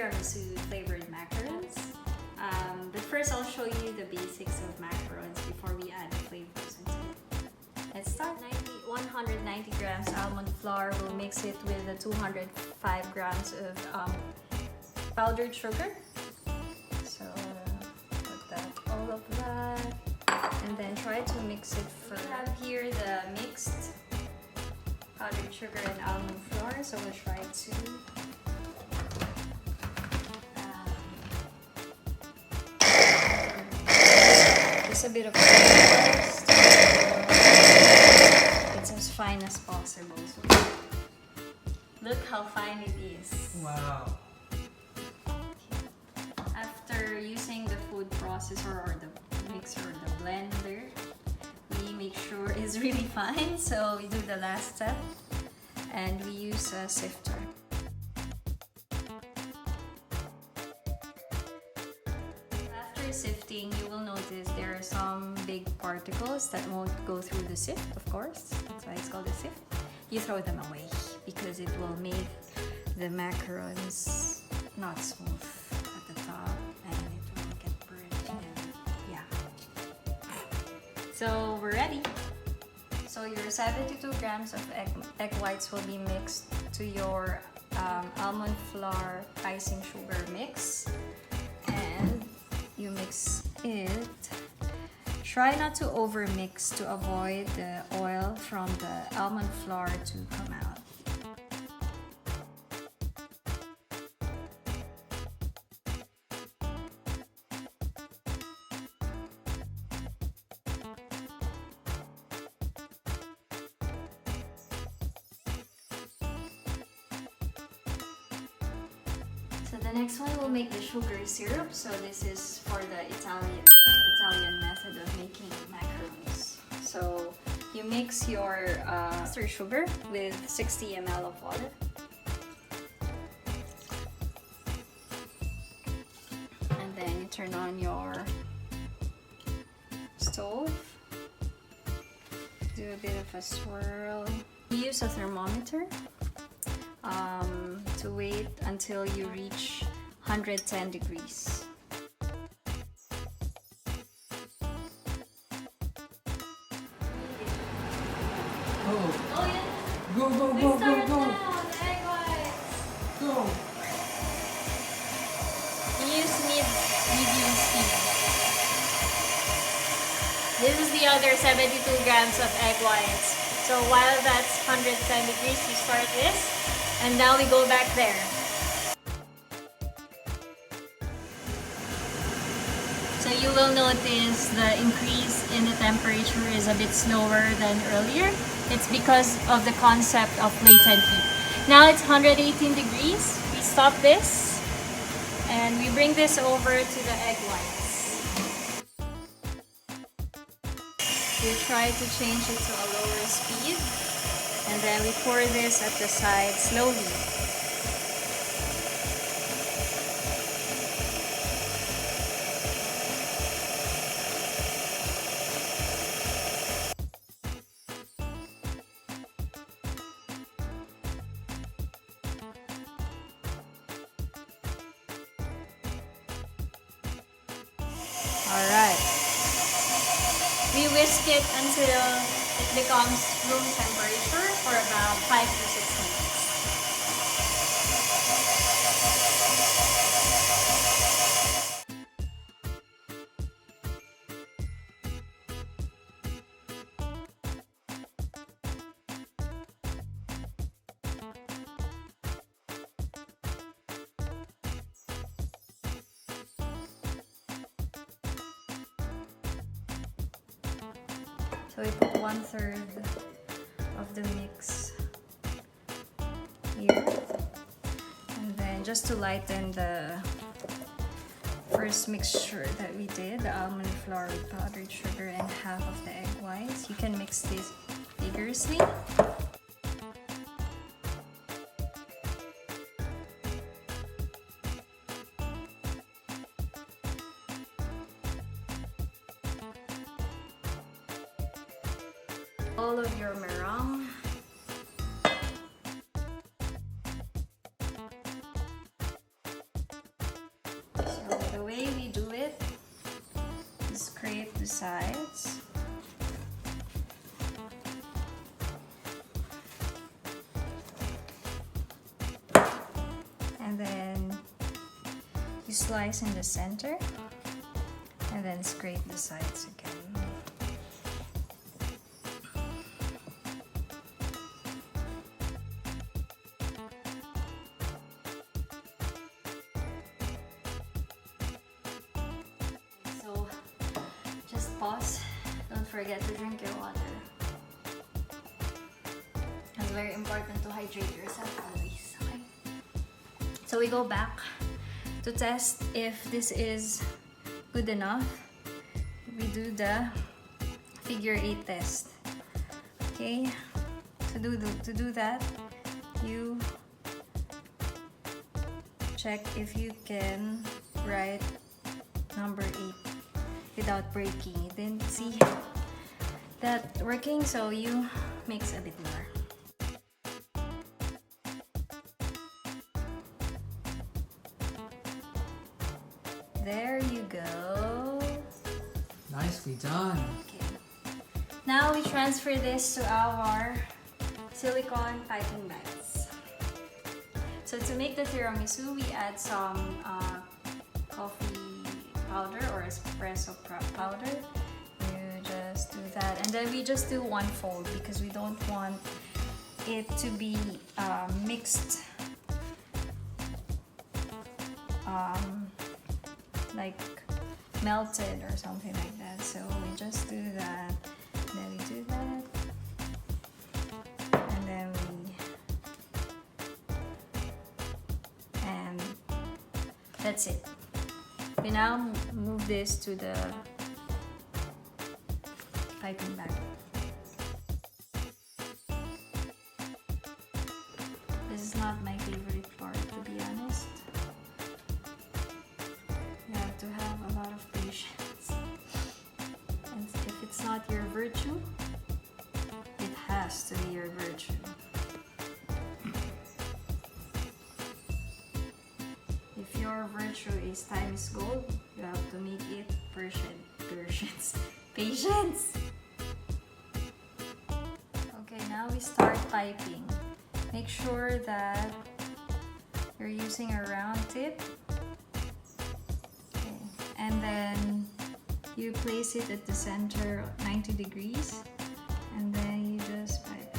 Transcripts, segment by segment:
tiramisu flavored macarons. But first I'll show you the basics of macarons before we add the flavors into it. Let's start. 190 grams almond flour. We'll mix it with the 205 grams of powdered sugar. So put that, all of that, and then try to mix it first. We have here the mixed powdered sugar and almond flour, so we'll try to just a bit of first. It's as fine as possible. So look how fine it is. Wow. After using the food processor or the mixer or the blender, we make sure it's really fine. So we do the last step and we use a sifter. After sifting, you will notice there are some big particles that won't go through the sift, of course. That's why it's called a sift. You throw them away because it will make the macarons not smooth at the top and it will get burnt and yeah. So we're ready. So your 72 grams of egg whites will be mixed to your almond flour icing sugar mix, and you mix it. Try not to over mix to avoid the oil from the almond flour to come out. So the next one will make the sugar syrup. So this is for the Italian method of making macarons. So you mix your sugar with 60 ml of water. And then you turn on your stove. Do a bit of a swirl. Use a thermometer to wait until you reach 110 degrees. Oh yeah. Go, go, We go, started go, go. now, the egg whites. Go. You use medium speed. This is the other 72 grams of egg whites. So while that's 110 degrees, you start this. And now we go back there. So you will notice the increase in the temperature is a bit slower than earlier. It's because of the concept of latent heat. Now it's 118 degrees. We stop this and we bring this over to the egg whites. We try to change it to a lower speed. And then we pour this at the side slowly. Alright. We whisk it until it becomes room temperature for about 5 to 6 minutes. So we put 1/3 of the mix here, and then just to lighten the first mixture that we did, the almond flour with powdered sugar and half of the egg whites, you can mix this vigorously. All of your meringue. sides. And then you slice in the center and then scrape the sides again. So just pause. Don't forget to drink your water. It's very important to hydrate yourself always. Okay? So we go back to test if this is good enough. We do the figure 8 test. Okay, to do that, you check if you can write number 8 without breaking. You didn't see that working, so you mix a bit more. There you go. Nicely done. Okay. Now we transfer this to our silicone piping bags. So to make the tiramisu, we add some coffee powder or espresso powder. You just do that, and then we just do one fold because we don't want it to be mixed like melted or something like that. So we just do that, then we do that, and then and that's it. We now move this to the piping bag. This is not my favorite part, to be honest. You have to have a lot of patience. And if it's not your virtue, it has to be your virtue. If your virtue is time is gold, you have to make it patience. Okay, now we start piping. Make sure that you're using a round tip. Okay. And then you place it at the center 90 degrees and then you just pipe it.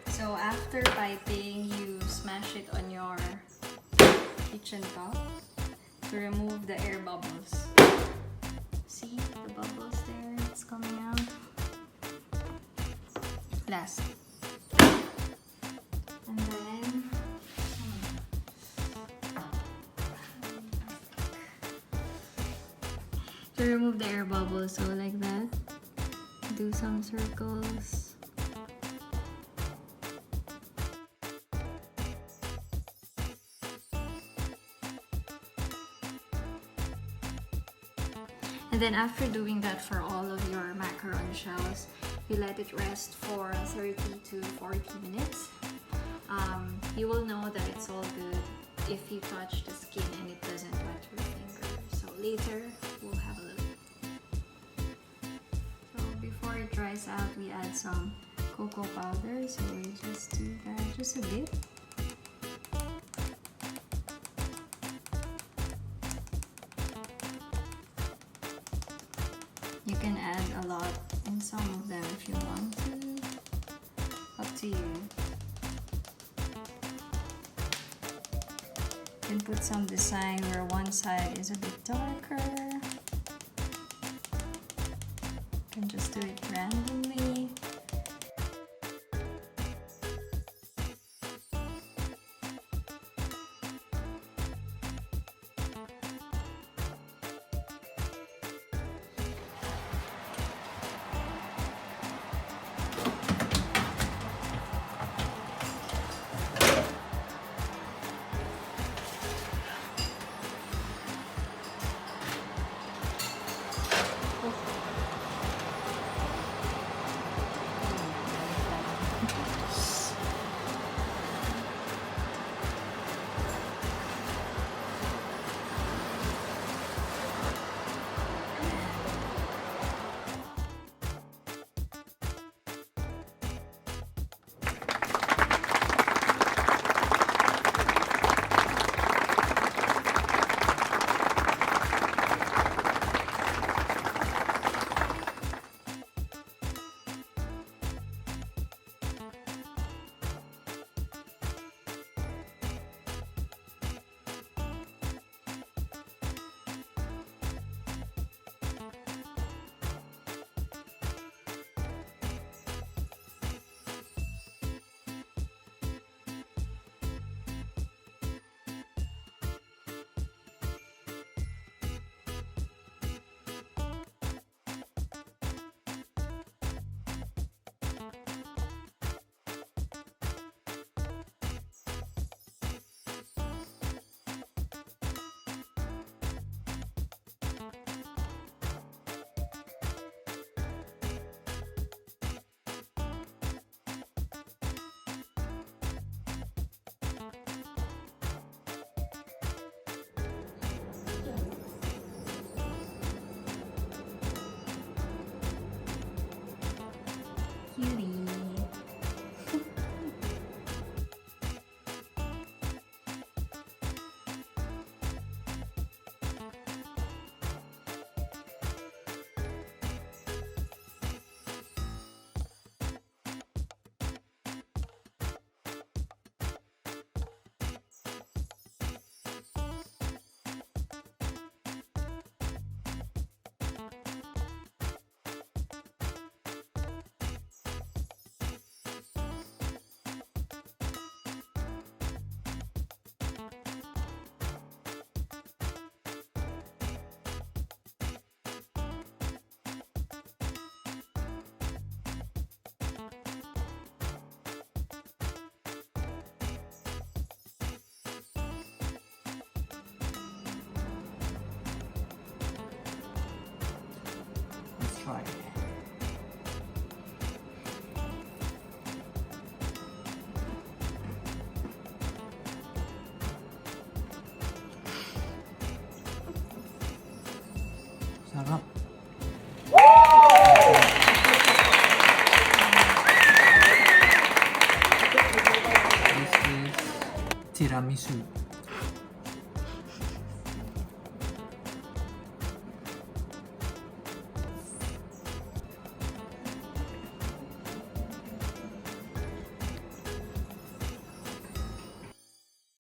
So after piping, you smash it on your kitchen top to remove the air bubbles. See the bubbles there? It's coming out. Last. And then to remove the air bubbles, so like that. Do some circles. And then after doing that for all of your macaron shells, you let it rest for 30 to 40 minutes. You will know that it's all good if you touch the skin and it doesn't wet your finger. So later, we'll have a look. So before it dries out, we add some cocoa powder. So we just do that just a bit. You can add a lot in some of them if you want to. Up to you. You can put some design where one side is a bit darker. You can just do it randomly. Cutie. Let's try it. Sarap. This is tiramisu.